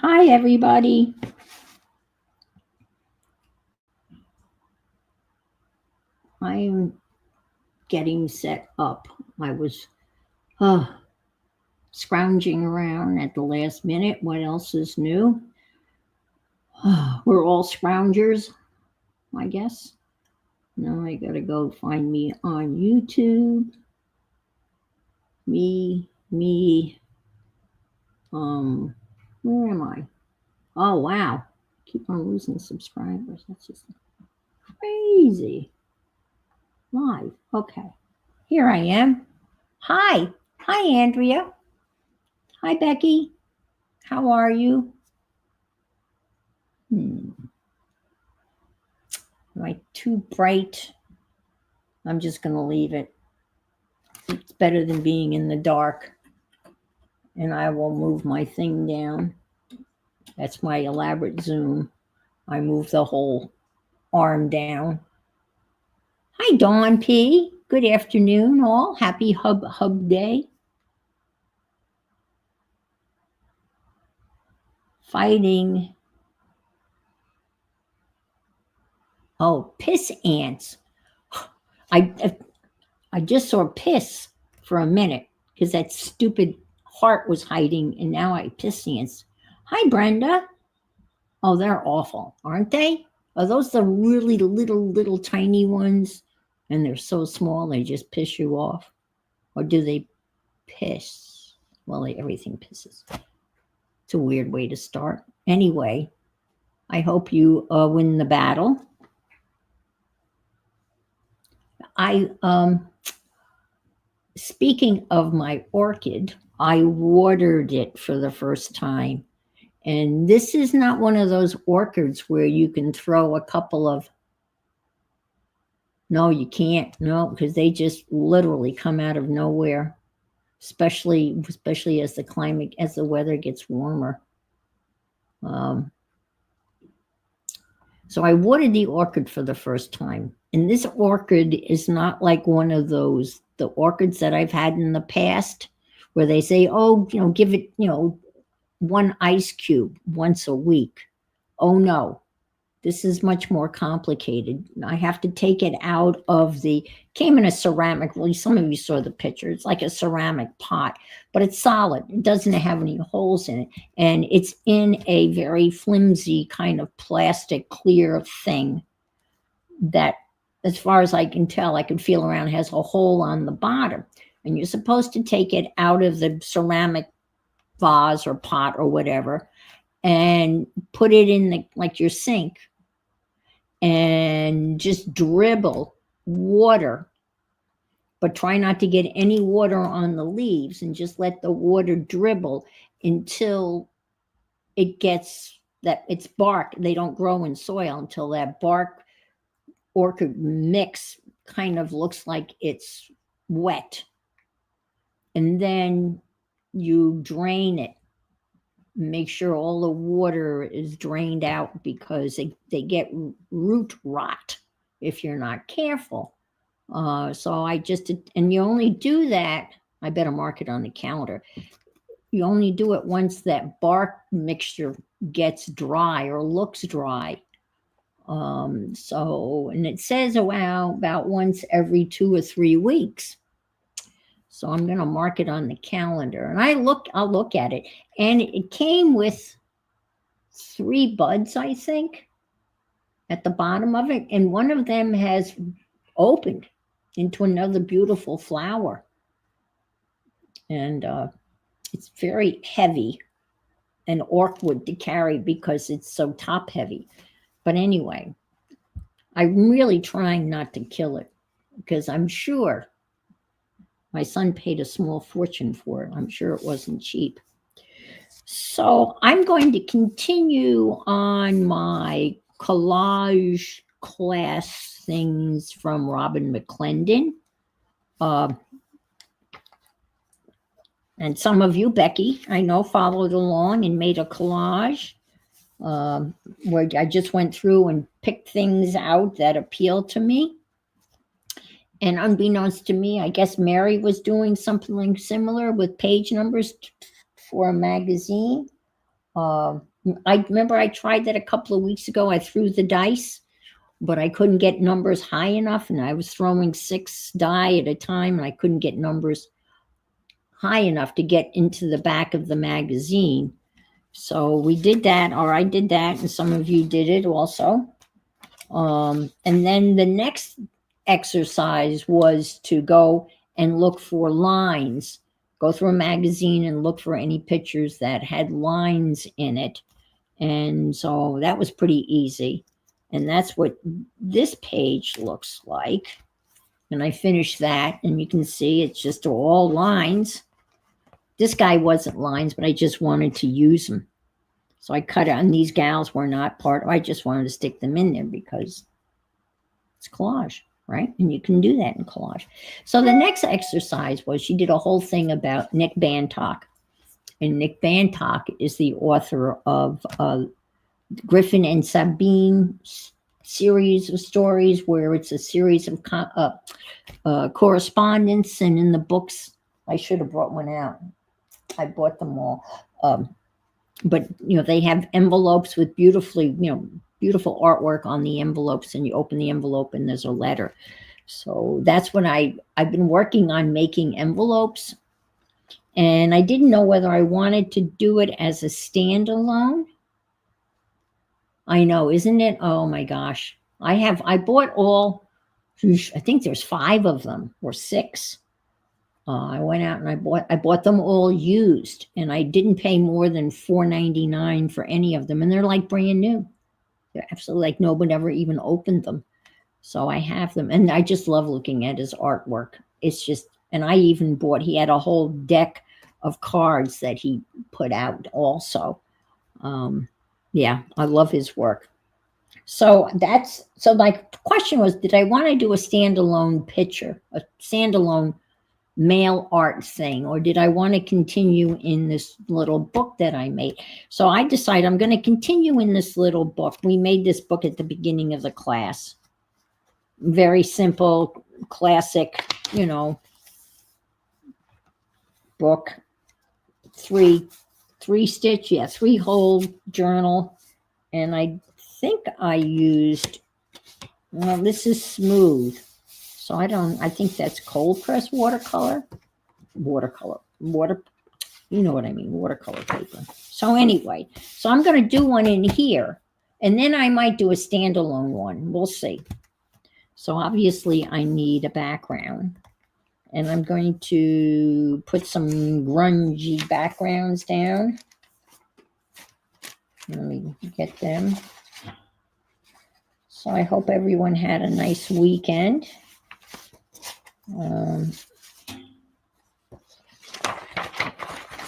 Hi, everybody. I'm getting set up. I was scrounging around at the last minute. What else is new? We're all scroungers, I guess. Now I gotta go find me on YouTube. Me. Where am I? Oh, wow. Keep on losing subscribers. That's just crazy. Live. Okay. Here I am. Hi. Hi, Andrea. Hi, Becky. How are you? Am I too bright? I'm just going to leave it. It's better than being in the dark. And I will move my thing down. That's my elaborate zoom. I move the whole arm down. Hi, Dawn P. Good afternoon, all. Happy Hub Day. Fighting. Oh, piss ants. I just saw piss for a minute because that stupid heart was hiding, and now I piss ants. Hi, Brenda. Oh, they're awful, aren't they? Are those the really little tiny ones? And they're so small they just piss you off? Or do they piss? Well, everything pisses. It's a weird way to start. Anyway, I hope you win the battle. Speaking of my orchid, I watered it for the first time. And this is not one of those orchids where you can throw a couple of. No, you can't. No, because they just literally come out of nowhere, especially as the weather gets warmer. So I watered the orchid for the first time. And this orchid is not like one of the orchids that I've had in the past where they say, oh, give it, one ice cube once a week. Oh, no. This is much more complicated. I have to take it out of came in a ceramic, well, some of you saw the picture. It's like a ceramic pot, but it's solid. It doesn't have any holes in it. And it's in a very flimsy kind of plastic clear thing that, as far as I can tell, I can feel around, has a hole on the bottom. And you're supposed to take it out of the ceramic vase or pot or whatever and put it in like your sink and just dribble water, but try not to get any water on the leaves and just let the water dribble until it gets that it's bark. They don't grow in soil until that bark orchid mix kind of looks like it's wet. And then you drain it. Make sure all the water is drained out because they get root rot if you're not careful. So and you only do that, I better mark it on the calendar. You only do it once that bark mixture gets dry or looks dry. And it says about once every 2 or 3 weeks. So I'm going to mark it on the calendar, and I'll look at it. And it came with 3 buds, I think, at the bottom of it. And one of them has opened into another beautiful flower. And it's very heavy, an orchid to carry because it's so top heavy. But anyway, I'm really trying not to kill it because I'm sure my son paid a small fortune for it. I'm sure it wasn't cheap. So I'm going to continue on my collage class things from Robin McClendon. And some of you, Becky, I know, followed along and made a collage where I just went through and picked things out that appealed to me. And unbeknownst to me, I guess Mary was doing something similar with page numbers for a magazine. I remember I tried that a couple of weeks ago. I threw the dice, but I couldn't get numbers high enough, and I was throwing 6 die at a time, and I couldn't get numbers high enough to get into the back of the magazine. So we did that, or I did that, and some of you did it also. And then the next exercise was to go and look for lines, go through a magazine and look for any pictures that had lines in it. And so that was pretty easy. And that's what this page looks like. And I finished that, and you can see it's just all lines. This guy wasn't lines, but I just wanted to use them. So I cut out, and these gals were not part of, I just wanted to stick them in there because it's collage, right? And you can do that in collage. So the next exercise was she did a whole thing about Nick Bantock. And Nick Bantock is the author of Griffin and Sabine series of stories, where it's a series of correspondence. And in the books, I should have brought one out. I bought them all. But, they have envelopes with beautiful artwork on the envelopes, and you open the envelope and there's a letter. So that's when I've been working on making envelopes, and I didn't know whether I wanted to do it as a standalone. I know, isn't it? Oh my gosh. I bought all, I think there's 5 of them or 6. I went out and I bought them all used, and I didn't pay more than $4.99 for any of them. And they're like brand new. They're absolutely like no one ever even opened them. So I have them, and I just love looking at his artwork. It's just, and I even he had a whole deck of cards that he put out also. Yeah, I love his work. So my question was, did I want to do a standalone picture, a standalone mail art thing, or did I want to continue in this little book that I made? So I decided I'm going to continue in this little book. We made this book at the beginning of the class. Very simple, classic, book. 3-hole journal. And I think I used, this is smooth. So I think that's cold press watercolor, you know what I mean, watercolor paper. So anyway, so I'm going to do one in here, and then I might do a standalone one. We'll see. So obviously I need a background, and I'm going to put some grungy backgrounds down. Let me get them. So I hope everyone had a nice weekend.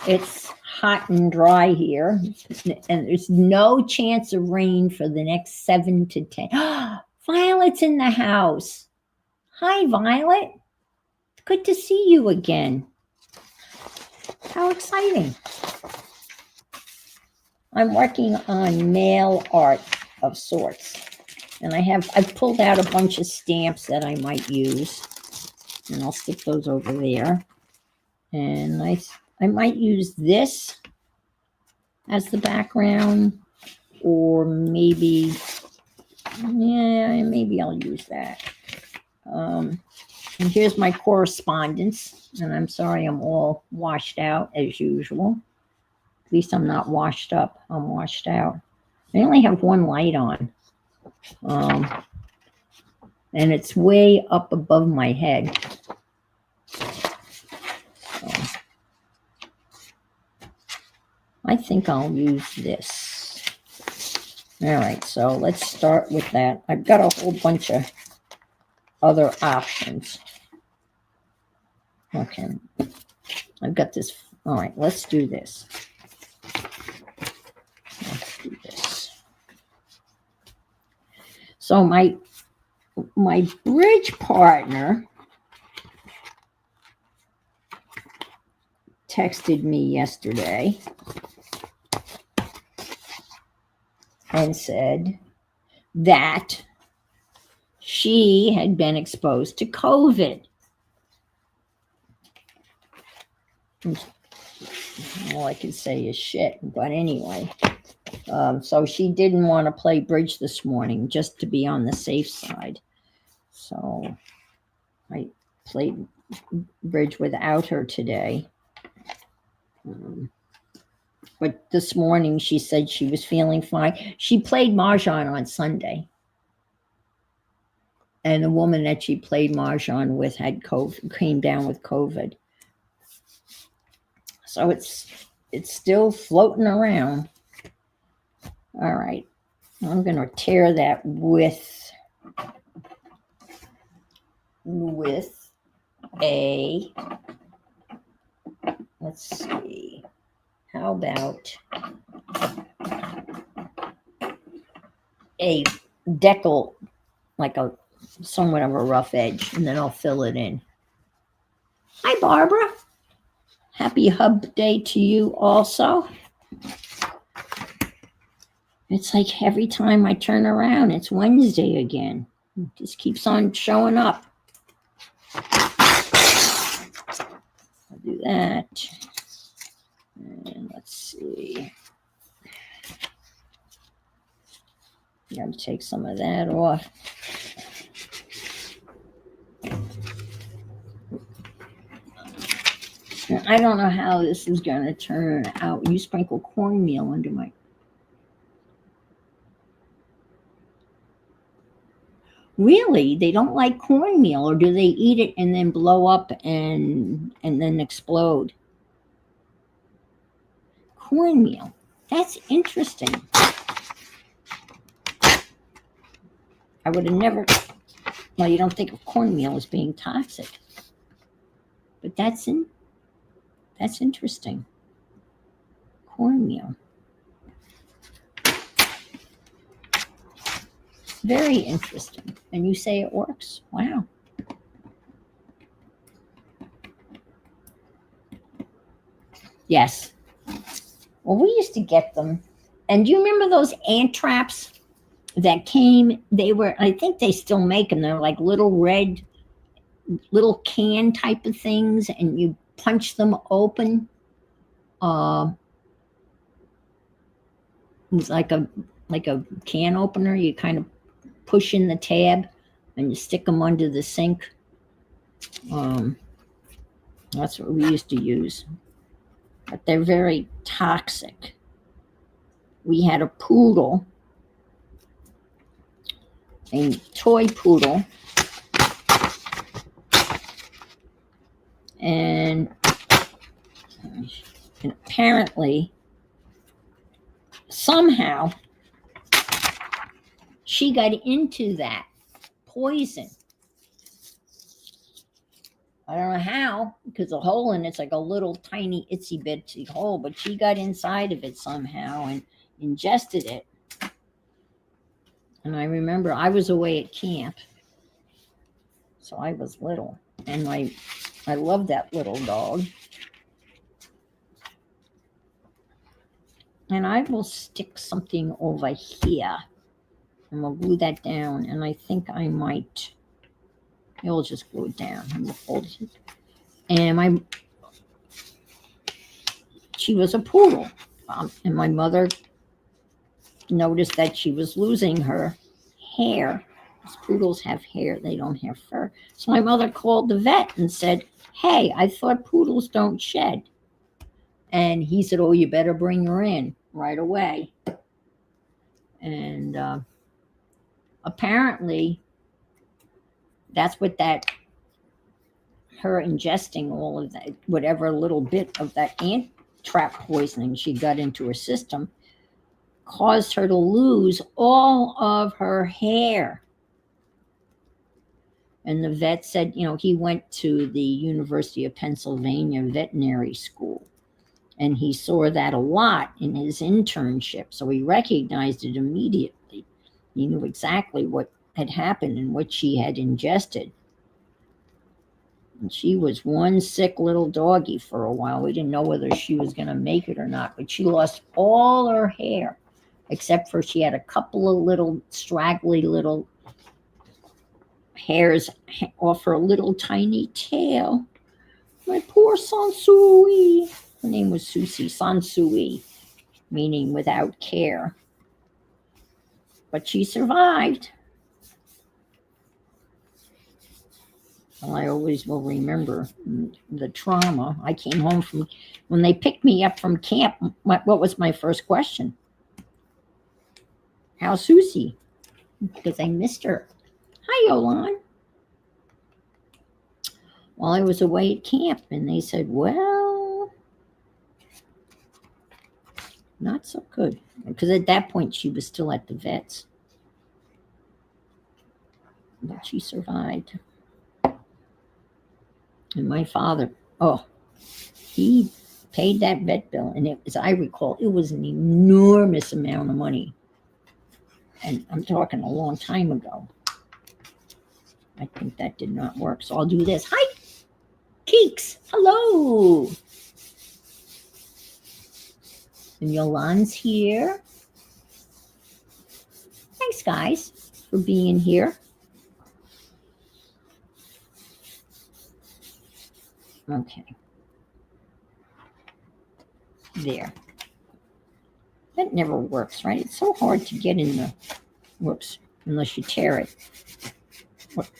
It's hot and dry here, and there's no chance of rain for the next 7 to 10. Violet's in the house. Hi, Violet. Good to see you again. How exciting. I'm working on mail art of sorts, and I've pulled out a bunch of stamps that I might use. And I'll stick those over there. And I might use this as the background, or maybe I'll use that. And here's my correspondence. And I'm sorry I'm all washed out as usual. At least I'm not washed up. I'm washed out. I only have one light on. And it's way up above my head. So I think I'll use this. All right, so let's start with that. I've got a whole bunch of other options. Okay, I've got this. All right, let's do this. Let's do this. So my bridge partner texted me yesterday and said that she had been exposed to COVID. All I can say is shit. But anyway, so she didn't want to play bridge this morning just to be on the safe side. So I played bridge without her today. But this morning she said she was feeling fine. She played Mahjong on Sunday. And the woman that she played Mahjong with had COVID, came down with COVID. So it's still floating around. All right. I'm going to tear that with a, let's see, how about a decal, like a somewhat of a rough edge, and then I'll fill it in. Hi, Barbara. Happy Hub Day to you also. It's like every time I turn around, it's Wednesday again. It just keeps on showing up. I'll do that. And let's see. I'm going to take some of that off. I don't know how this is going to turn out. You sprinkle cornmeal under my... Really? They don't like cornmeal, or do they eat it and then blow up and then explode? Cornmeal. That's interesting. I would have never... Well, you don't think of cornmeal as being toxic. But that's interesting. Cornmeal. Very interesting. And you say it works? Wow. Yes. Well, we used to get them. And do you remember those ant traps that came? They were, I think they still make them. They're like little red, little can type of things, and you punch them open. It's like a can opener. You kind of push in the tab and you stick them under the sink. That's what we used to use. But they're very toxic. We had a poodle, a toy poodle, and apparently somehow she got into that poison. I don't know how, because the hole in it's like a little tiny itsy bitsy hole, but she got inside of it somehow and ingested it. And I remember I was away at camp, so I was little, and I loved that little dog. And I will stick something over here, and we'll glue that down. And I think I might, we'll just glue it down and we'll fold it. And she was a poodle, and my mother noticed that she was losing her hair. Because poodles have hair, they don't have fur. So my mother called the vet and said, "Hey, I thought poodles don't shed." And he said, "Oh, you better bring her in right away." And apparently that's what her ingesting all of that, whatever little bit of that ant trap poisoning she got into her system, caused her to lose all of her hair. And the vet said, he went to the University of Pennsylvania veterinary school, and he saw that a lot in his internship. So he recognized it immediately. He knew exactly what had happened and what she had ingested. And she was one sick little doggy for a while. We didn't know whether she was going to make it or not, but she lost all her hair, except for she had a couple of little straggly little hairs off her little tiny tail. My poor Sansui. Her name was Susie Sansui, meaning without care. But she survived. Well, I always will remember the trauma. I came home from, when they picked me up from camp, what was my first question? How's Susie? Because I missed her. Hi, Yolan. While I was away at camp, and they said, well, not so good. Because at that point, she was still at the vet's. But she survived. And my father, he paid that vet bill. And as I recall, it was an enormous amount of money. And I'm talking a long time ago. I think that did not work. So I'll do this. Hi, Keeks. Hello. And Yolan's here. Thanks, guys, for being here. Okay. There. That never works, right? It's so hard to get in the, whoops, unless you tear it.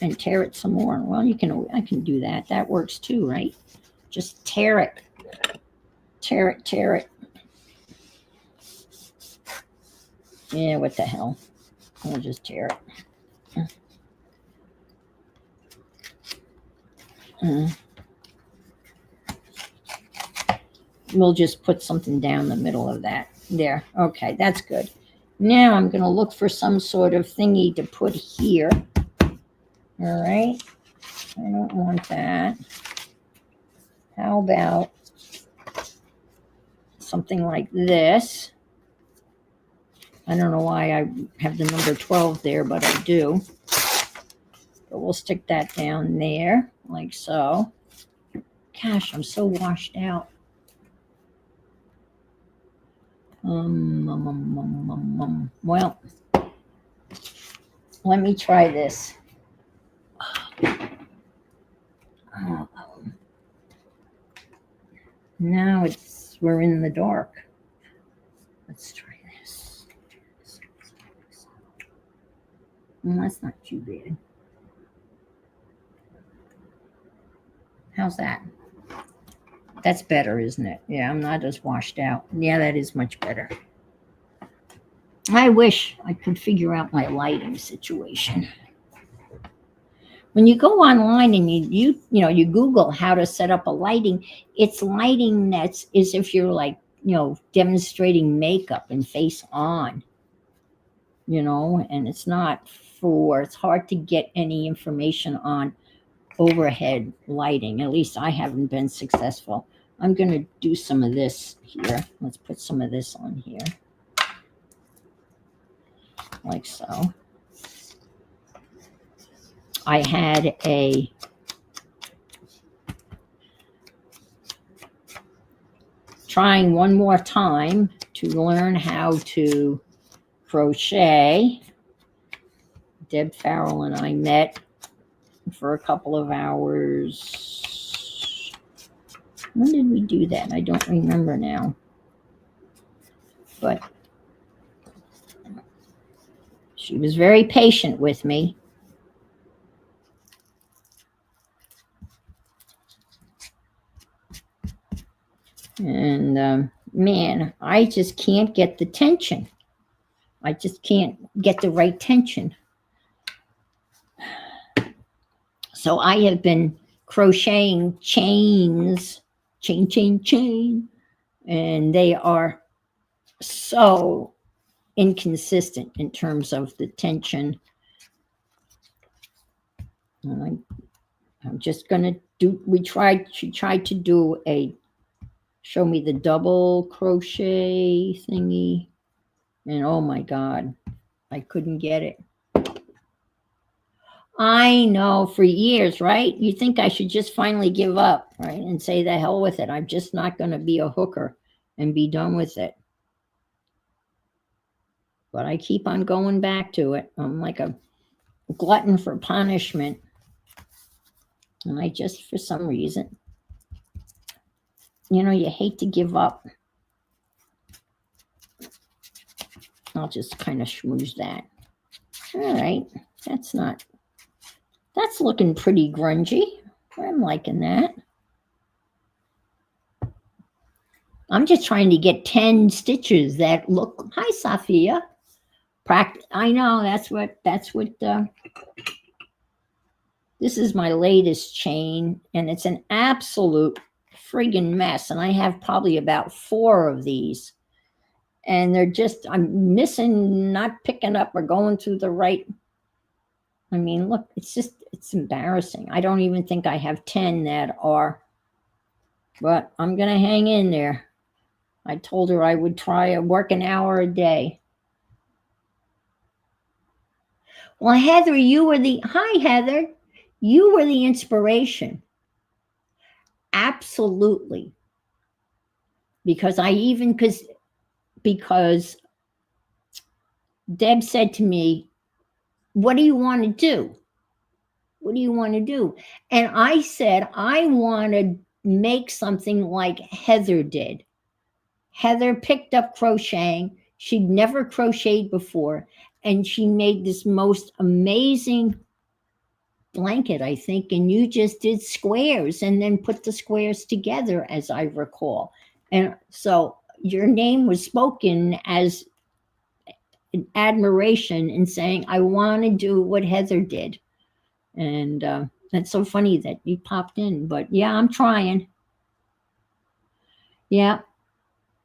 And tear it some more. Well, I can do that. That works too, right? Just tear it. Tear it, tear it. Yeah, what the hell? I'll just tear it. We'll just put something down the middle of that. There. Okay, that's good. Now I'm going to look for some sort of thingy to put here. All right. I don't want that. How about something like this? I don't know why I have the number 12 there, but I do. But we'll stick that down there, like so. Gosh, I'm so washed out. Well, let me try this. Now we're in the dark. Let's try this. Well, that's not too bad. How's that? That's better, isn't it? Yeah, I'm not as washed out. Yeah, that is much better. I wish I could figure out my lighting situation. When you go online and you Google how to set up a lighting, it's lighting that's as if you're like, demonstrating makeup and face on, and it's not it's hard to get any information on overhead lighting. At least I haven't been successful. I'm going to do some of this here. Let's put some of this on here. Like so. I had trying one more time to learn how to crochet. Deb Farrell and I met for a couple of hours. When did we do that? I don't remember now. But she was very patient with me. And man, I just can't get the tension. I just can't get the right tension. So I have been crocheting chains, chain, and they are so inconsistent in terms of the tension. And I'm just gonna do. She tried to do show me the double crochet thingy, and oh my God, I couldn't get it. I know, for years, right? You think I should just finally give up, right? And say the hell with it. I'm just not going to be a hooker and be done with it. But I keep on going back to it. I'm like a glutton for punishment. And I just, for some reason, you know, you hate to give up. I'll just kind of schmooze that. All right, that's looking pretty grungy. I'm liking that. I'm just trying to get 10 stitches that look, hi, Sophia. I know, that's what, this is my latest chain, and it's an absolute friggin' mess. And I have probably about 4 of these. And they're just, I'm missing, not picking up or going through the right. I mean, look, it's embarrassing. I don't even think I have 10 that are, but I'm going to hang in there. I told her I would work an hour a day. Well, Heather, hi, Heather. You were the inspiration. Absolutely. Because Deb said to me, what do you want to do? What do you want to do? And I said, I want to make something like Heather did. Heather picked up crocheting. She'd never crocheted before. And she made this most amazing blanket, I think. And you just did squares and then put the squares together, as I recall. And so your name was spoken as an admiration and saying, I want to do what Heather did. And that's so funny that you popped in. But yeah, I'm trying. Yeah,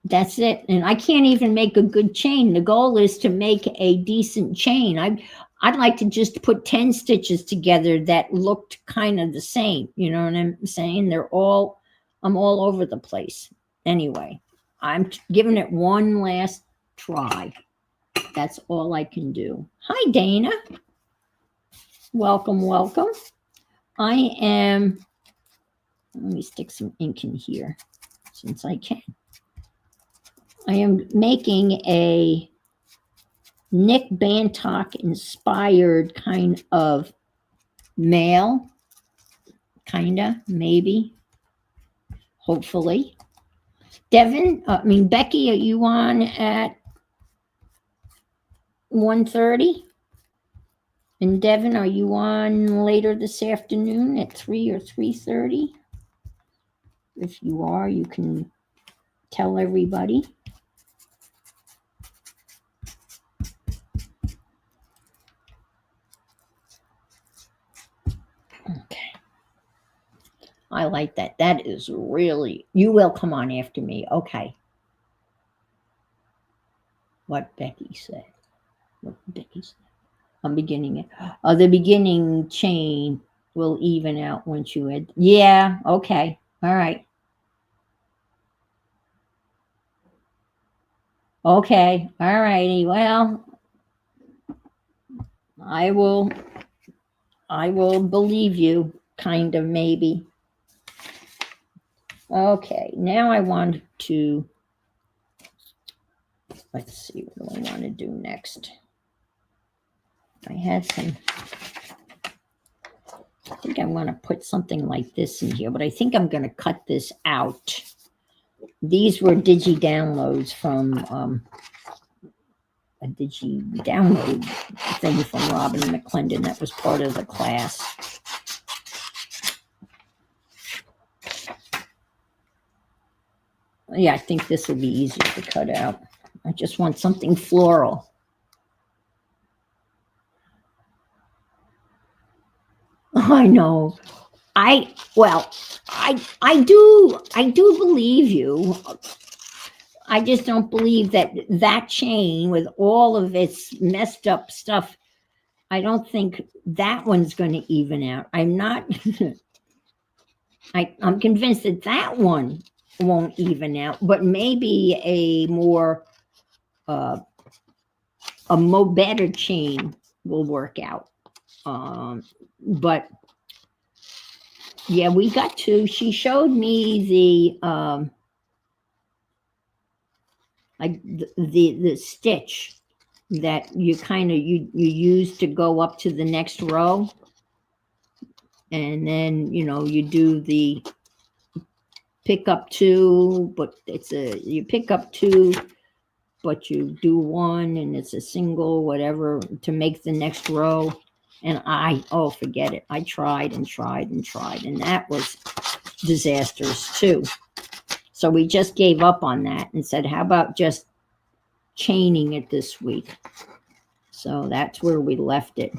that's it. And I can't even make a good chain. The goal is to make a decent chain. I'd like to just put 10 stitches together that looked kind of the same. You know what I'm saying? I'm all over the place. Anyway, I'm giving it one last try. That's all I can do. Hi, Dana. Welcome, welcome. Let me stick some ink in here since I can. I am making a Nick Bantock-inspired kind of mail. Kinda, maybe. Hopefully. Becky, are you on at 1:30? And Devin, are you on later this afternoon at 3 or 3:30? If you are, you can tell everybody. Okay. I like that. That is really, you will come on after me. Okay. What Becky said. I'm beginning it. The beginning chain will even out once you add. Yeah, okay. All right. Okay. All righty. Well, I will believe you, kind of, maybe. Okay. Now I want to, let's see, what do I want to do next? I think I want to put something like this in here, but I think I'm going to cut this out. These were digi downloads from a digi download thing from Robin McClendon that was part of the class. Yeah, I think this will be easier to cut out. I just want something floral. I know. I do believe you. I just don't believe that chain with all of its messed up stuff, I don't think that one's going to even out. I'm convinced that one won't even out, but maybe a better chain will work out. But yeah, we got to. She showed me the the stitch that you kind of you use to go up to the next row, and then you do the pick up two, but you pick up two, but you do one and it's a single, whatever, to make the next row. And forget it. I tried and tried and tried, and that was disastrous too. So we just gave up on that and said, how about just chaining it this week? So that's where we left it.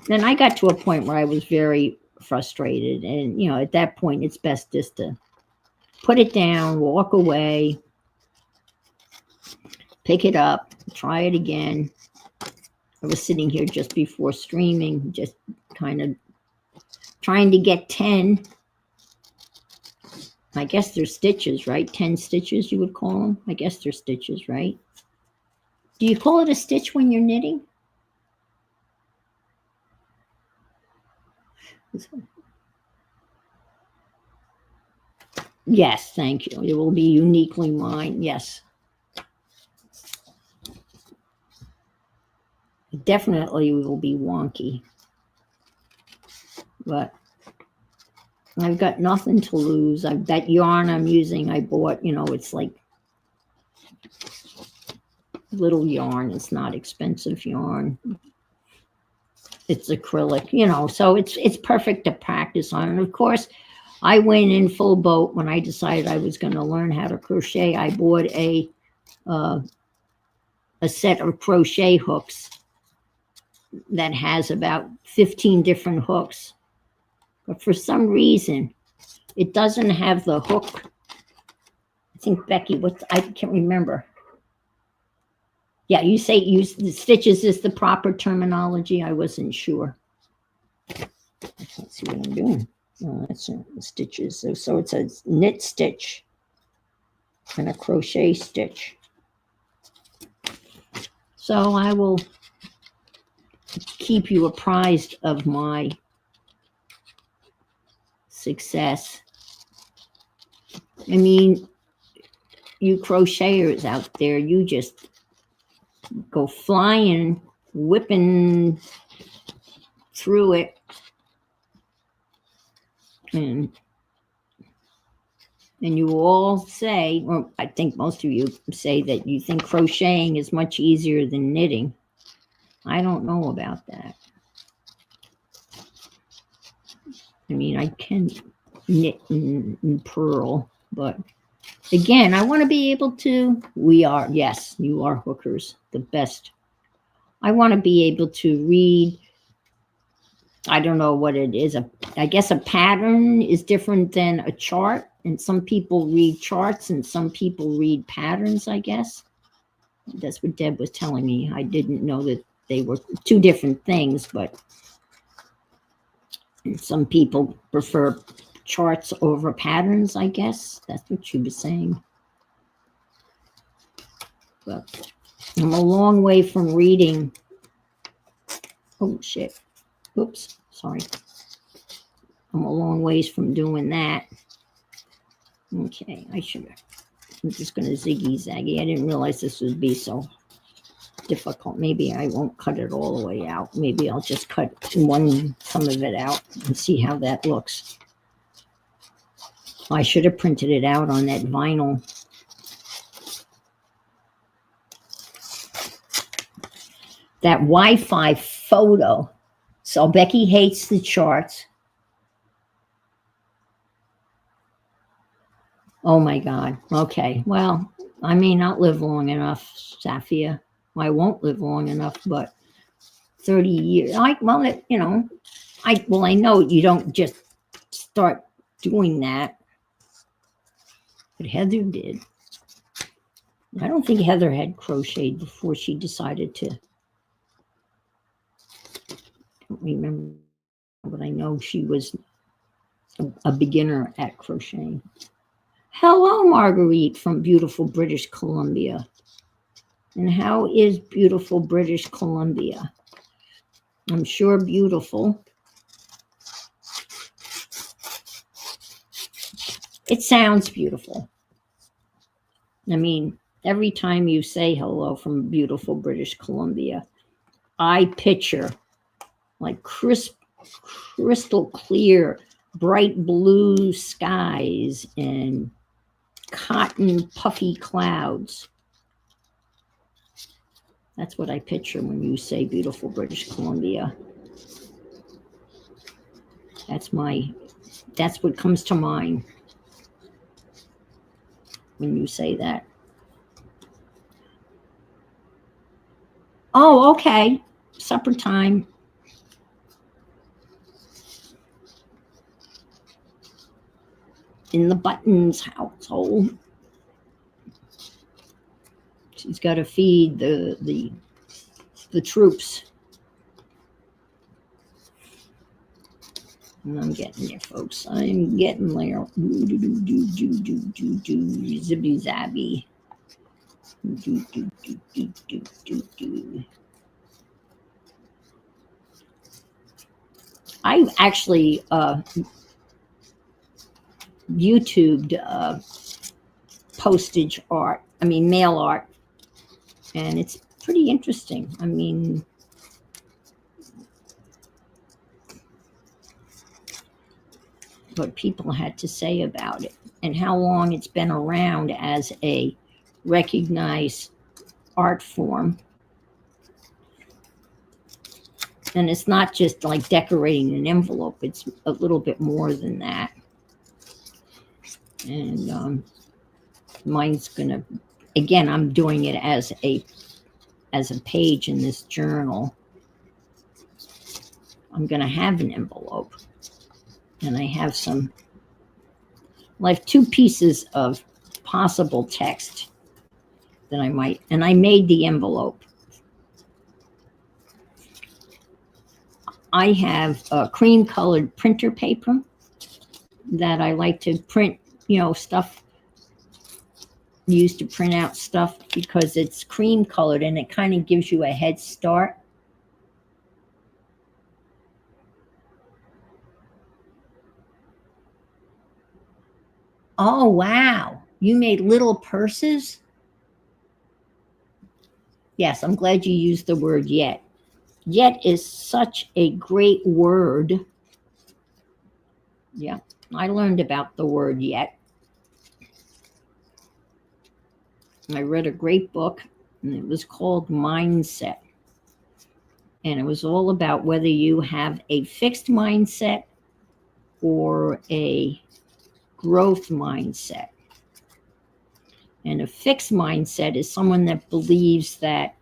Then I got to a point where I was very frustrated. And, at that point, it's best just to put it down, walk away, pick it up, try it again. I was sitting here just before streaming, just kind of trying to get 10. I guess they're stitches, right? 10 stitches, you would call them. I guess they're stitches, right? Do you call it a stitch when you're knitting? Yes, thank you. It will be uniquely mine. Yes. It definitely will be wonky. But I've got nothing to lose. That yarn I'm using, I bought, it's like little yarn. It's not expensive yarn. It's acrylic, so it's perfect to practice on. And of course, I went in full boat when I decided I was going to learn how to crochet. I bought a set of crochet hooks that has about 15 different hooks. But for some reason, it doesn't have the hook. I think, Becky, I can't remember. Yeah, you say use the stitches is the proper terminology. I wasn't sure. I can't see what I'm doing. Oh, that's the stitches. So it's a knit stitch and a crochet stitch. So I will keep you apprised of my success. I mean, you crocheters out there, you just go flying, whipping through it. And you all say, or I think most of you say that you think crocheting is much easier than knitting. I don't know about that. I mean, I can knit and purl, but again, I want to be able to, yes, you are hookers, the best. I want to be able to read, I don't know what it is. I guess a pattern is different than a chart. And some people read charts and some people read patterns, I guess. That's what Deb was telling me. I didn't know that they were two different things, but some people prefer charts over patterns, I guess. That's what she was saying. But I'm a long way from reading. Oh, shit. Oops, sorry. I'm a long ways from doing that. Okay, I'm just going to ziggy-zaggy. I didn't realize this would be so difficult. Maybe I won't cut it all the way out. Maybe I'll just cut some of it out and see how that looks. I should have printed it out on that vinyl. That Wi-Fi photo. So Becky hates the charts. Oh my God. Okay. Well, I may not live long enough, Safia. I won't live long enough, but 30 years. I know you don't just start doing that. But Heather did. I don't think Heather had crocheted before she decided to. I don't remember, but I know she was a beginner at crocheting. Hello, Marguerite from beautiful British Columbia. And how is beautiful British Columbia? I'm sure beautiful. It sounds beautiful. I mean, every time you say hello from beautiful British Columbia, I picture like crystal clear bright blue skies and cotton puffy clouds. That's what I picture when you say beautiful British Columbia. That's what comes to mind when you say that. Oh, okay. Supper time. In the Buttons household. She's got to feed the troops. And I'm getting there, folks. I'm getting there. Zibby zabby. I actually YouTubed postage art. I mean, mail art. And it's pretty interesting. I mean, what people had to say about it and how long it's been around as a recognized art form. And it's not just like decorating an envelope, it's a little bit more than that. And mine's gonna, again, I'm doing it as a page in this journal. I'm gonna have an envelope, and I have like 2 pieces of possible text that I might, and I made the envelope. I have a cream colored printer paper that I like to print, stuff, used to print out stuff, because it's cream colored and it kind of gives you a head start. Oh, wow. You made little purses? Yes, I'm glad you used the word yet. Yet is such a great word. Yeah, I learned about the word yet. I read a great book, and it was called Mindset. And it was all about whether you have a fixed mindset or a growth mindset. And a fixed mindset is someone that believes that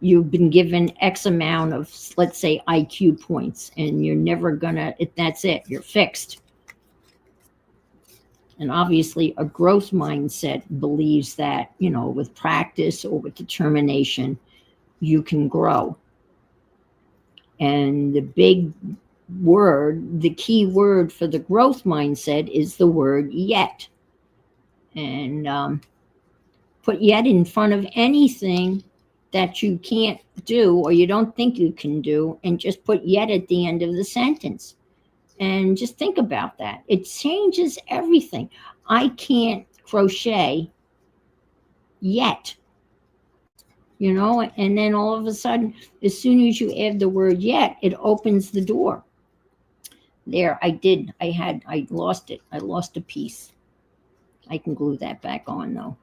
you've been given X amount of, let's say, IQ points, and you're never gonna, that's it, you're fixed. And obviously a growth mindset believes that, with practice or with determination, you can grow. And the big word, the key word for the growth mindset is the word yet. And put yet in front of anything that you can't do or you don't think you can do, and just put yet at the end of the sentence. And just think about that. It changes everything. I can't crochet yet, and then all of a sudden, as soon as you add the word yet, it opens the door. There, I lost it. I lost a piece. I can glue that back on though.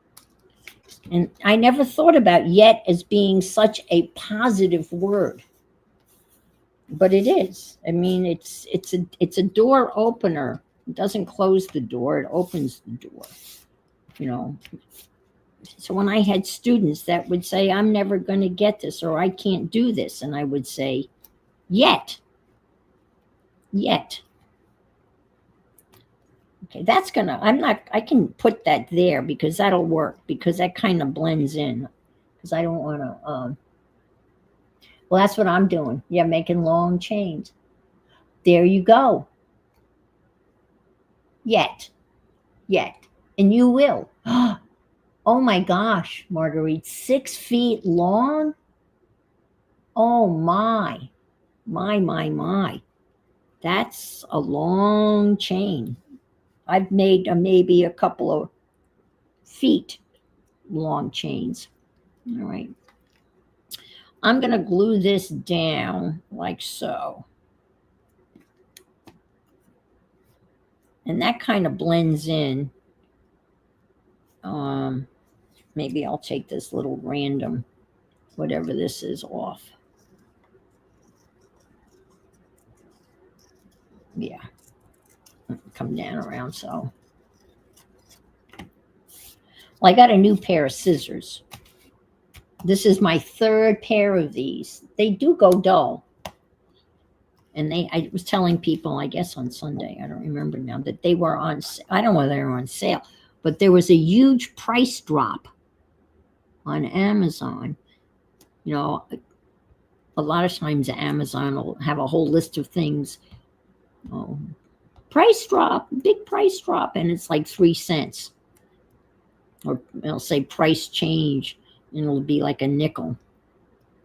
And I never thought about yet as being such a positive word, but it is. I mean, it's a door opener. It doesn't close the door, it opens the door. So when I had students that would say, I'm never going to get this, or I can't do this, and I would say, yet. Okay, I can put that there because that'll work, because that kind of blends in, because I don't want to, well, that's what I'm doing. Yeah, making long chains. There you go. Yet. And you will. Oh my gosh, Marguerite, 6 feet long? Oh my. That's a long chain. I've made maybe a couple of feet long chains. All right. I'm going to glue this down like so. And that kind of blends in. Maybe I'll take this little random, whatever this is, off. Yeah. Come down around so. Well, I got a new pair of scissors. This is my third pair of these. They do go dull. And I was telling people, I guess on Sunday, I don't remember now, that they were on, I don't know whether they were on sale, but there was a huge price drop on Amazon. You know, a lot of times Amazon will have a whole list of things. Oh, price drop, big price drop, and it's like 3 cents. Or it'll say price change, and it'll be like a nickel.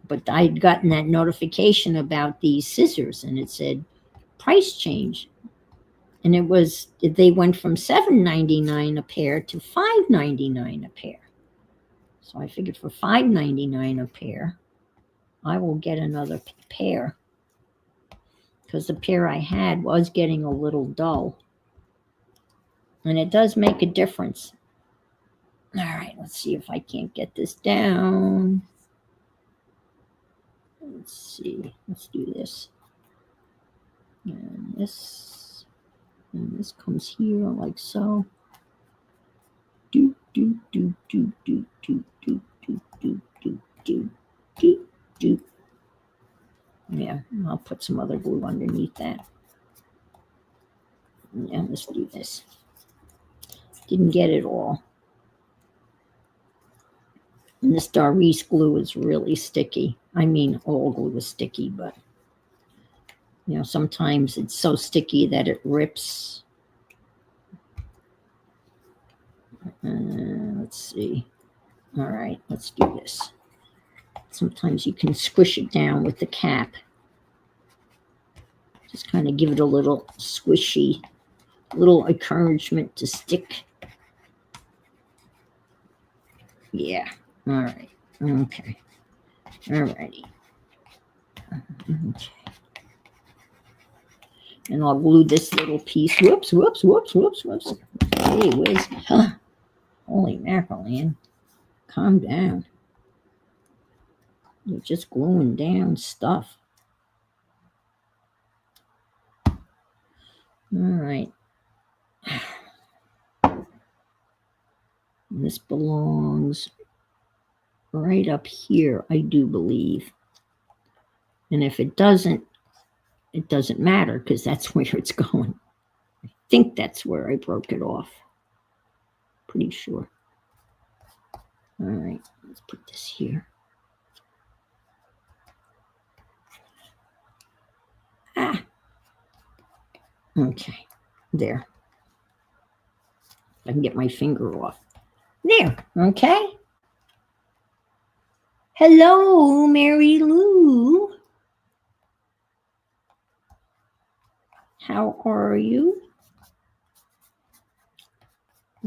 But I'd gotten that notification about these scissors, and it said price change. And they went from $7.99 a pair to $5.99 a pair. So I figured for $5.99 a pair, I will get another pair, because the pair I had was getting a little dull. And it does make a difference. All right, let's see if I can't get this down. Let's see. Let's do this. And this comes here like so. Do do do do do do do do do do do do do. Yeah, I'll put some other glue underneath that. Yeah, let's do this. Didn't get it all. And this Doris glue is really sticky. I mean, all glue is sticky, but you know, sometimes it's so sticky that it rips. Let's see. All right, let's do this. Sometimes you can squish it down with the cap. Just kind of give it a little squishy, little encouragement to stick. Yeah. All right. Okay. All righty. Okay. And I'll glue this little piece. Whoops, whoops, whoops, whoops, whoops. Hey, whiz. Huh. Holy mackerel, Ann. Calm down. You're just gluing down stuff. All right. This belongs right up here, I do believe. And if it doesn't matter, because that's where it's going. I think that's where I broke it off. Pretty sure. All right, let's put this here. Okay, there. I can get my finger off. There, okay. Hello, Mary Lou. How are you?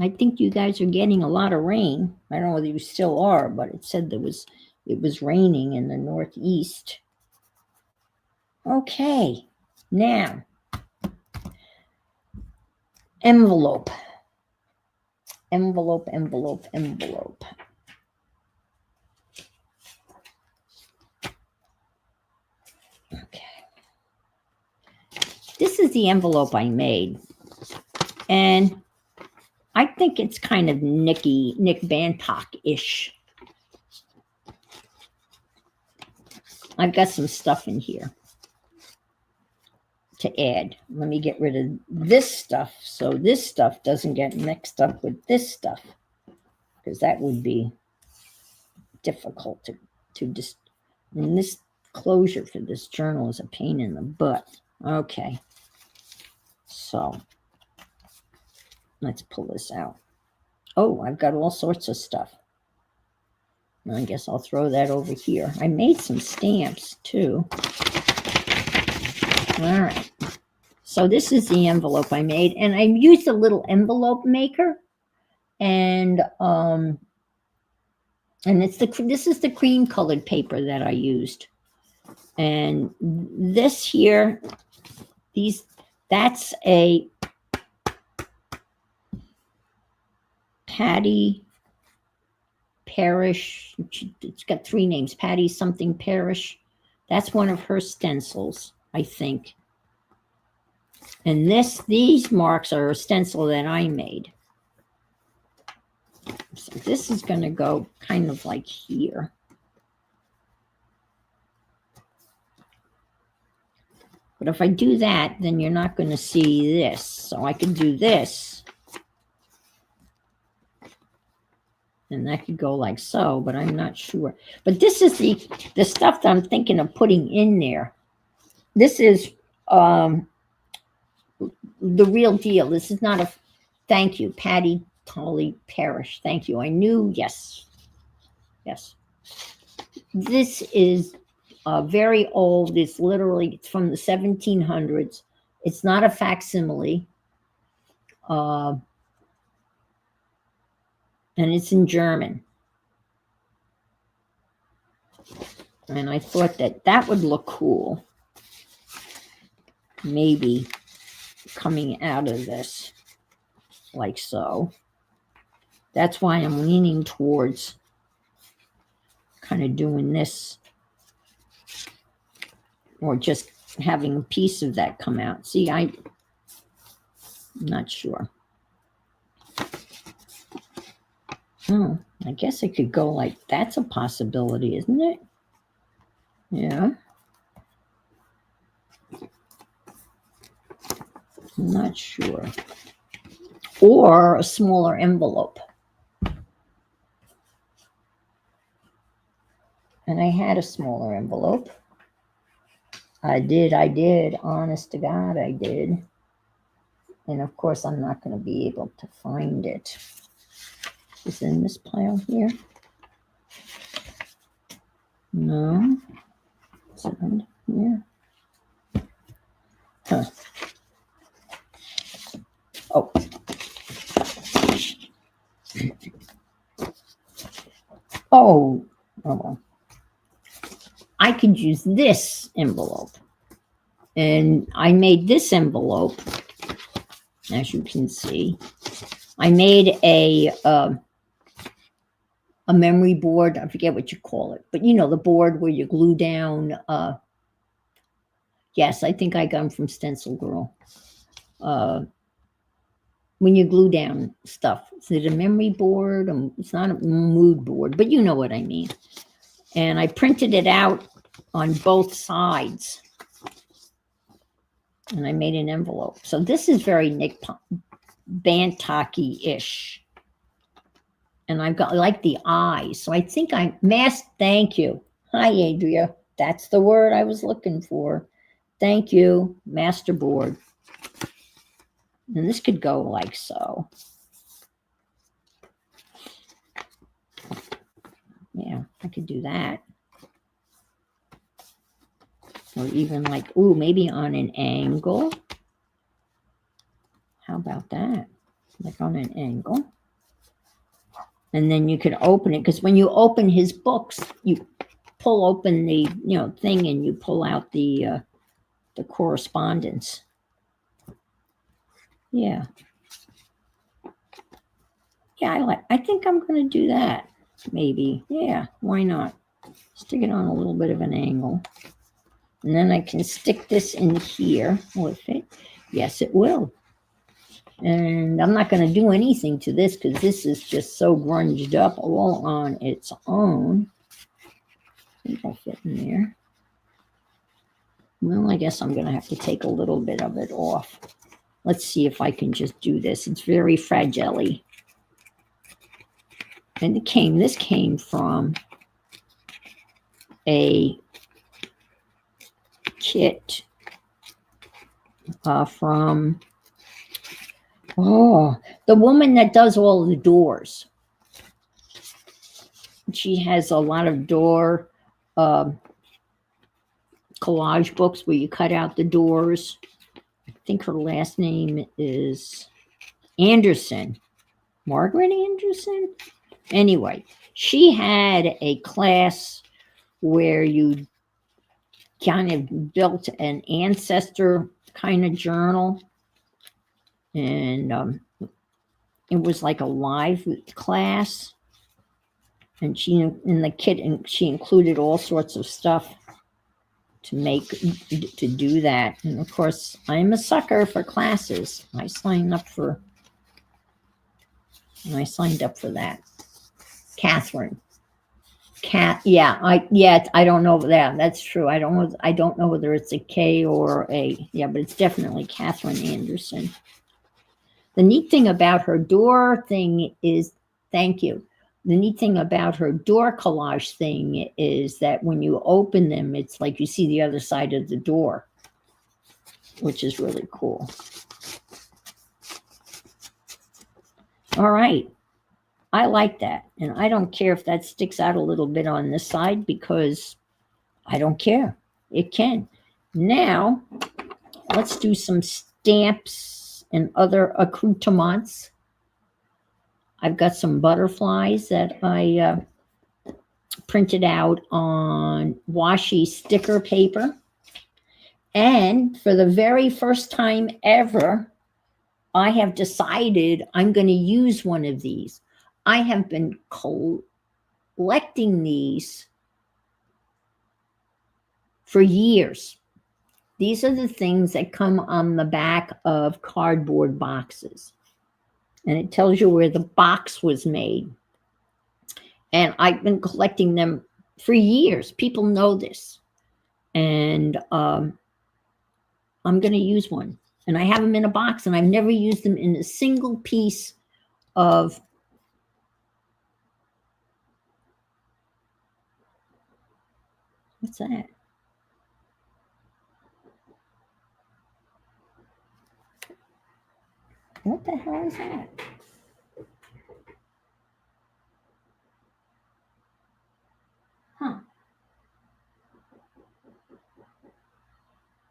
I think you guys are getting a lot of rain. I don't know whether you still are, but it said it was raining in the Northeast. Okay, now, envelope. Envelope, envelope, envelope. Okay. This is the envelope I made. And I think it's kind of Nick Bantock-ish. I've got some stuff in here to add. Let me get rid of this stuff so this stuff doesn't get mixed up with this stuff, because that would be difficult to just. And this closure for this journal is a pain in the butt. Okay, so let's pull this out. Oh, I've got all sorts of stuff. I guess I'll throw that over here. I made some stamps too. All right. So this is the envelope I made, and I used a little envelope maker, and this is the cream colored paper that I used, and this here, that's a Patty Parrish. It's got 3 names. Patty something Parrish. That's one of her stencils, I think. And these marks are a stencil that I made. So this is going to go kind of like here. But if I do that, then you're not going to see this. So I can do this. And that could go like so, but I'm not sure. But this is the stuff that I'm thinking of putting in there. This is the real deal. This is not a thank you, Patty Tolly Parrish. Thank you. I knew, yes. Yes. This is very old. It's from the 1700s. It's not a facsimile. And it's in German. And I thought that would look cool. Maybe coming out of this like so. That's why I'm leaning towards kind of doing this, or just having a piece of that come out. See, I'm not sure. Oh, I guess it could go like, that's a possibility, isn't it? Yeah. I'm not sure. Or a smaller envelope. And I had a smaller envelope. I did. Honest to God, I did. And of course, I'm not going to be able to find it. Is it in this pile here? No. Is it under here? Huh. Oh. Oh. Well. I could use this envelope. And I made this envelope, as you can see. I made a memory board. I forget what you call it, but you know, the board where you glue down. Yes, I think I got them from Stencil Girl. When you glue down stuff, is it a memory board? It's not a mood board, but you know what I mean. And I printed it out on both sides. And I made an envelope. So this is very Nick Bantock-ish. And I've got like the eyes. So I think thank you. Hi, Adria. That's the word I was looking for. Thank you, masterboard. And this could go like so. Yeah, I could do that. Or even like, ooh, maybe on an angle. How about that? Like on an angle. And then you could open it, because when you open his books, you pull open the thing and you pull out the correspondence. Yeah. Yeah, I think I'm going to do that. Maybe. Yeah, why not? Stick it on a little bit of an angle. And then I can stick this in here. Will it fit? Yes, it will. And I'm not going to do anything to this because this is just so grunged up all on its own. I think I'll fit in there. Well, I guess I'm going to have to take a little bit of it off. Let's see if I can just do this. It's very fragile-y. And this came from a kit from the woman that does all the doors. She has a lot of door collage books where you cut out the doors. I think her last name is Anderson. Margaret Anderson? Anyway, she had a class where you kind of built an ancestor kind of journal. And it was like a live class, and she in the kit, and she included all sorts of stuff to do that. And of course, I'm a sucker for classes. I signed up for that. Catherine. Yeah, I don't know that. That's true. I don't know whether it's a K or a, yeah, but it's definitely Catherine Anderson. The neat thing about her door thing is, thank you. The neat thing about her door collage thing is that when you open them, it's like you see the other side of the door, which is really cool. All right. I like that. And I don't care if that sticks out a little bit on this side, because I don't care. It can. Now, let's do some stamps and other accoutrements. I've got some butterflies that I printed out on washi sticker paper. And for the very first time ever, I have decided I'm going to use one of these. I have been collecting these for years. These are the things that come on the back of cardboard boxes. And it tells you where the box was made. And I've been collecting them for years. People know this. And I'm going to use one. And I have them in a box, and I've never used them in a single piece of what's that? What the hell is that? Huh.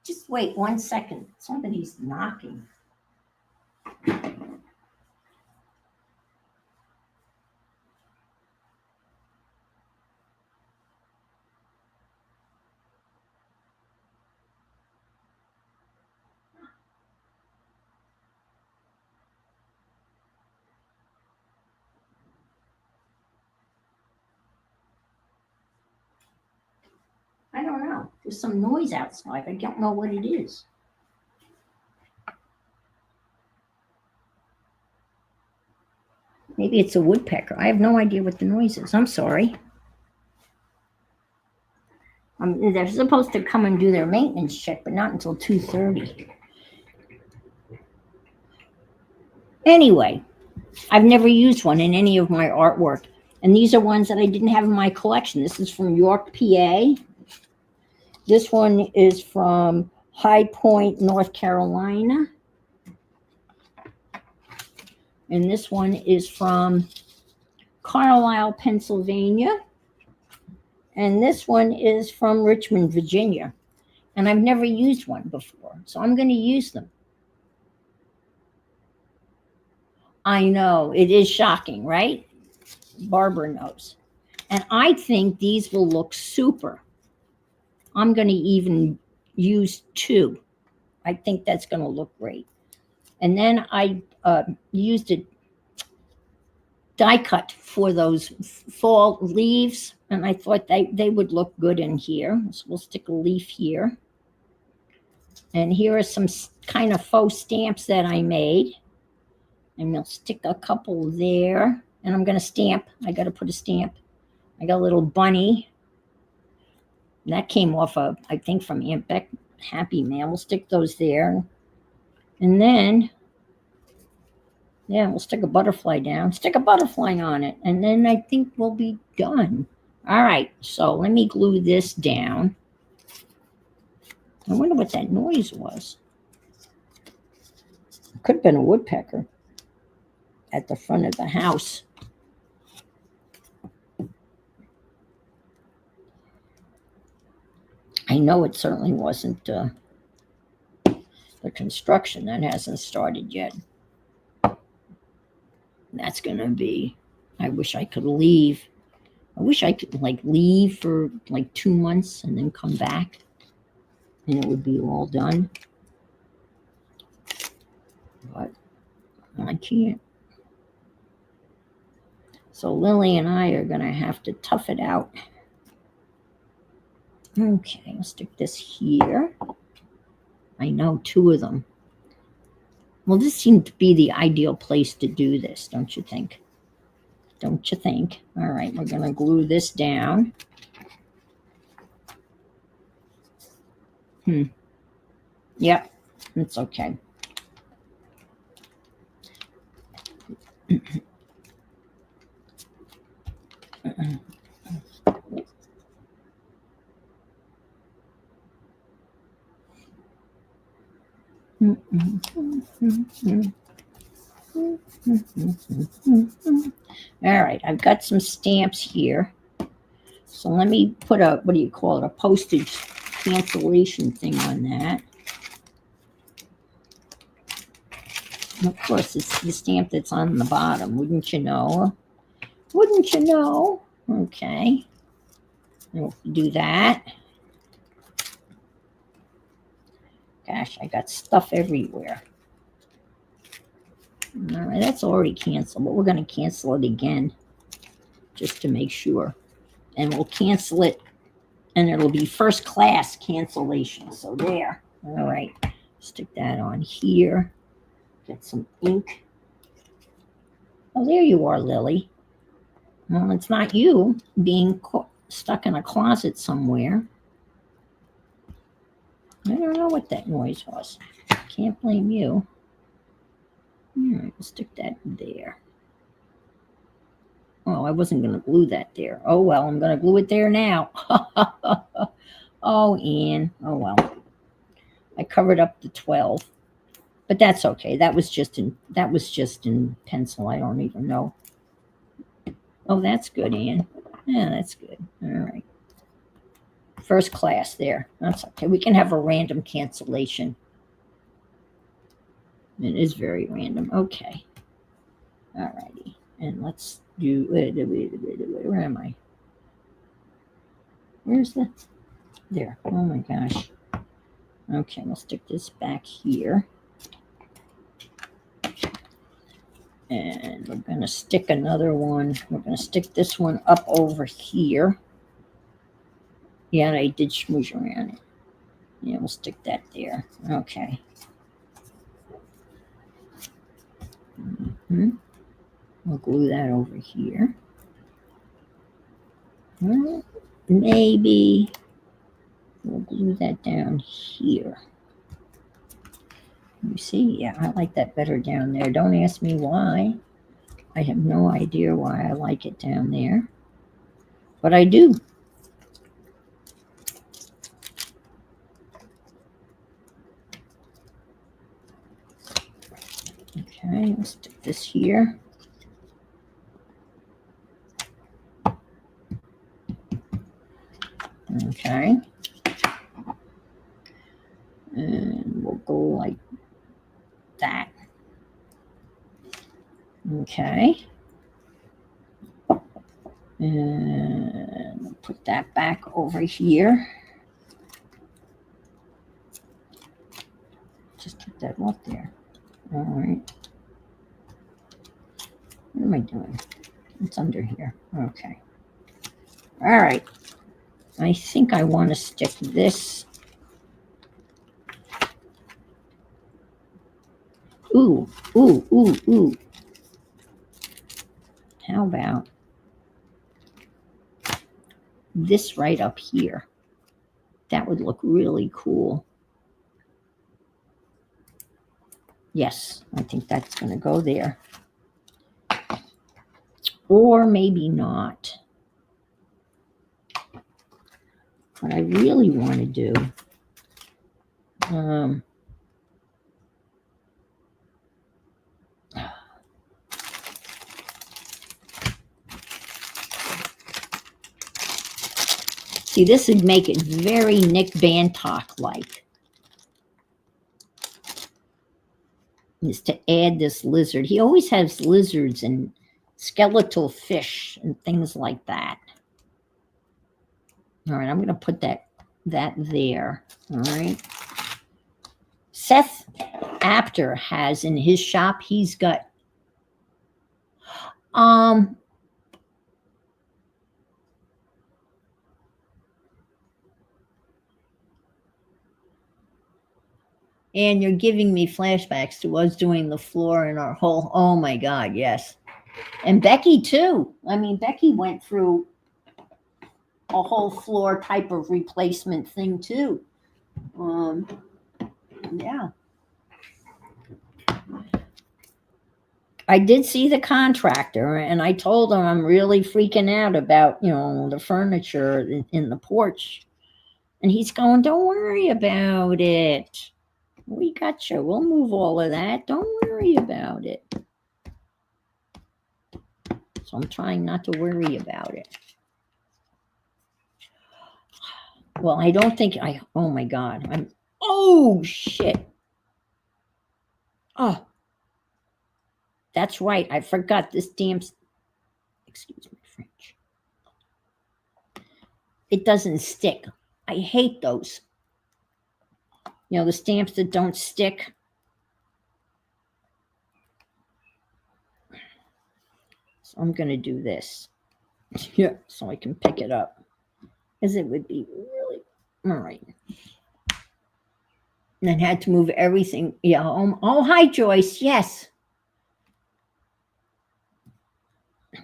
Just wait 1 second. Somebody's knocking. I don't know. There's some noise outside. I don't know what it is. Maybe it's a woodpecker. I have no idea what the noise is. I'm sorry. They're supposed to come and do their maintenance check, but not until 2:30. Anyway, I've never used one in any of my artwork. And these are ones that I didn't have in my collection. This is from York, PA. This one is from High Point, North Carolina. And this one is from Carlisle, Pennsylvania. And this one is from Richmond, Virginia. And I've never used one before, so I'm going to use them. I know, it is shocking, right? Barbara knows. And I think these will look super. I'm going to even use 2. I think that's going to look great. And then I used a die cut for those fall leaves, and I thought they would look good in here. So we'll stick a leaf here. And here are some kind of faux stamps that I made. And we'll stick a couple there. And I'm going to stamp. I got to put a stamp. I got a little bunny. That came off of, I think, from Aunt Beck Happy Mail. We'll stick those there. And then, yeah, we'll stick a butterfly down. Stick a butterfly on it. And then I think we'll be done. All right. So let me glue this down. I wonder what that noise was. It could have been a woodpecker at the front of the house. I know it certainly wasn't the construction. That hasn't started yet. That's going to be, I wish I could leave. I wish I could leave for 2 months and then come back and it would be all done. But I can't. So Lily and I are going to have to tough it out. Okay, I'll stick this here. I know 2 of them. Well, this seemed to be the ideal place to do this, don't you think? Don't you think? All right, we're going to glue this down. Yep, it's okay. All right, I've got some stamps here. So let me put a, what do you call it, a postage cancellation thing on that. And of course, it's the stamp that's on the bottom, wouldn't you know? Wouldn't you know? Okay. We'll do that. Gosh, I got stuff everywhere. All right, that's already canceled, but we're going to cancel it again just to make sure. And we'll cancel it, and it'll be first class cancellation. So there. All right, stick that on here. Get some ink. Oh, there you are, Lily. Well, it's not you being stuck in a closet somewhere. I don't know what that noise was. Can't blame you. All right, we'll stick that there. Oh, I wasn't going to glue that there. Oh, well, I'm going to glue it there now. Oh, Ann. Oh, well. I covered up the 12. But that's okay. That was just in pencil. I don't even know. Oh, that's good, Ann. Yeah, that's good. All right. First class there. That's okay. We can have a random cancellation. It is very random. Okay. All righty. And let's do, where am I? Where's the, there. Oh my gosh. Okay, we'll stick this back here. And we're going to stick another one. We're going to stick this one up over here. Yeah, I did smoosh around it. Yeah, we'll stick that there. Okay. We'll glue that over here. Well, maybe we'll glue that down here. You see, yeah, I like that better down there. Don't ask me why. I have no idea why I like it down there, but I do. Okay, let's stick this here. Okay. And we'll go like that. Okay. And put that back over here. Just keep that up there. All right. What am I doing? It's under here. Okay. All right. I think I want to stick this. Ooh, ooh, ooh, ooh. How about this right up here? That would look really cool. Yes, I think that's going to go there. Or maybe not. What I really want to do, see, this would make it very Nick Bantock-like. Is to add this lizard. He always has lizards and skeletal fish and things like that. All right, I'm going to put that there. All right. Seth Apter has in his shop, he's got And you're giving me flashbacks to us doing the floor in our whole, oh my God, yes. And Becky too. I mean, Becky went through a whole floor type of replacement thing too. Yeah. I did see the contractor and I told him I'm really freaking out about, the furniture in the porch. And he's going, don't worry about it. We got you. We'll move all of that. Don't worry about it. So I'm trying not to worry about it. Well, I don't think oh my God. Oh shit. Oh, that's right. I forgot this damn, excuse me, French. It doesn't stick. I hate those. The stamps that don't stick. So I'm going to do this. Yeah, so I can pick it up. Because it would be really, all right. And I had to move everything. Yeah. Oh, hi, Joyce. Yes.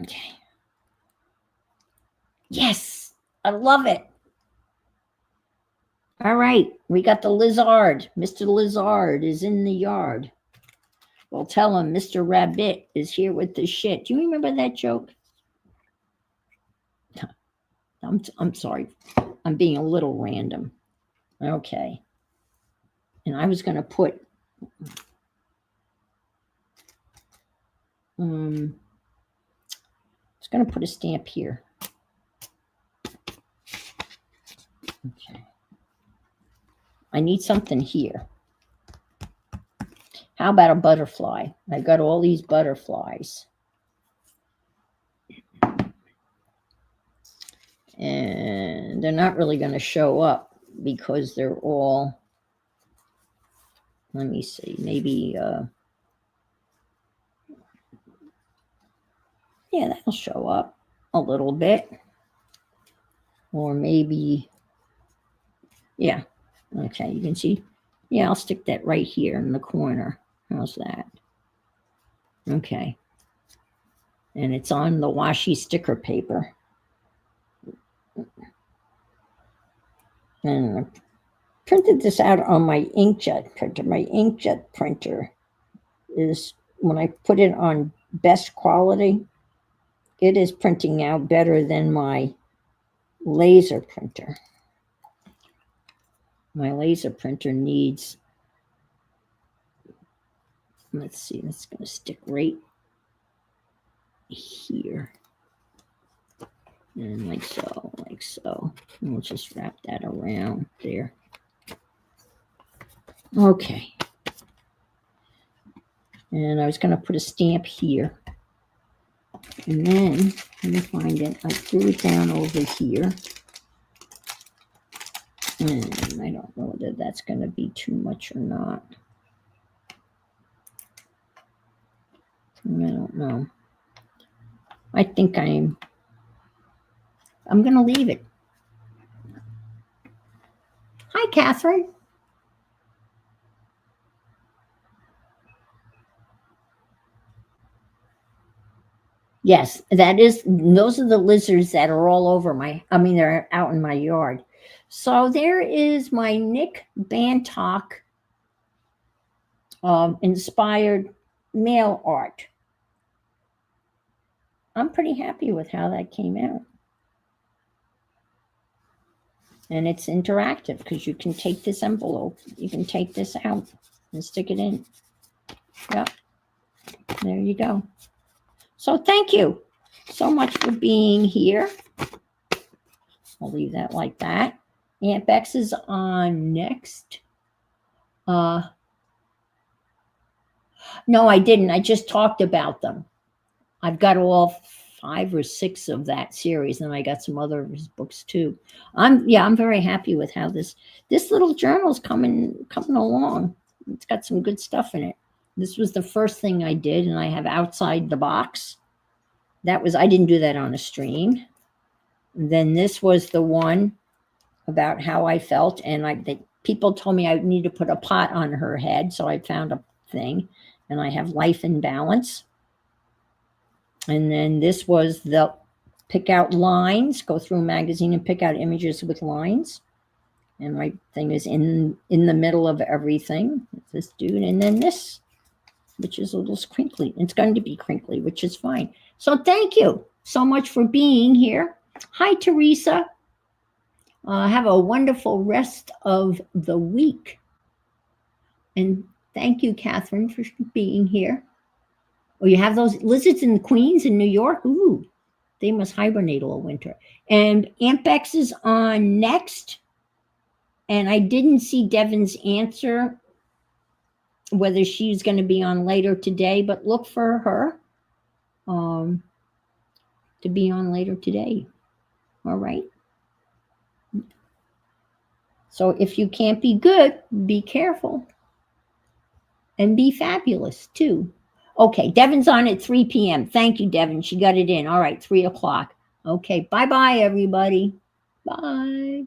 Okay. Yes. I love it. All right. We got the lizard. Mr. Lizard is in the yard. Well, tell him Mr. Rabbit is here with the shit. Do you remember that joke? I'm sorry. I'm being a little random. Okay. And I was going to put I was going to put a stamp here. Okay. I need something here. How about a butterfly? I got all these butterflies. And they're not really going to show up because they're all, let me see, maybe, yeah, that'll show up a little bit. Or maybe, yeah, okay, you can see. Yeah, I'll stick that right here in the corner. How's that? Okay. And it's on the washi sticker paper. And I printed this out on my inkjet printer. My inkjet printer is, when I put it on best quality, it is printing out better than my laser printer. My laser printer needs, let's see, that's going to stick right here. And like so, like so. And we'll just wrap that around there. Okay. And I was going to put a stamp here. And then, let me find it. I threw it down over here. And I don't know whether that's going to be too much or not. I don't know. I think I'm going to leave it. Hi, Catherine. Yes, those are the lizards that are all over they're out in my yard. So there is my Nick Bantock inspired mail art. I'm pretty happy with how that came out. And it's interactive because you can take this envelope, you can take this out and stick it in. Yep. There you go. So thank you so much for being here. I'll leave that like that. Aunt Bex is on next. No, I didn't. I just talked about them. I've got all 5 or 6 of that series, and I got some other books too. I'm very happy with how this little journal's coming along. It's got some good stuff in it. This was the first thing I did, and I have Outside the Box. I didn't do that on a stream. And then this was the one about how I felt, and people told me I need to put a pot on her head, so I found a thing, and I have Life in Balance. And then this was the pick out lines, go through a magazine and pick out images with lines. And my thing is in the middle of everything. It's this dude, and then this, which is a little crinkly. It's going to be crinkly, which is fine. So thank you so much for being here. Hi, Teresa. Have a wonderful rest of the week. And thank you, Catherine, for being here. Oh, you have those lizards and queens in New York? Ooh, they must hibernate all winter. And Aunt Bex is on next. And I didn't see Devin's answer, whether she's going to be on later today, but look for her to be on later today. All right. So if you can't be good, be careful. And be fabulous, too. Okay, Devin's on at 3 p.m. Thank you, Devin. She got it in. All right, 3 o'clock. Okay, bye-bye, everybody. Bye.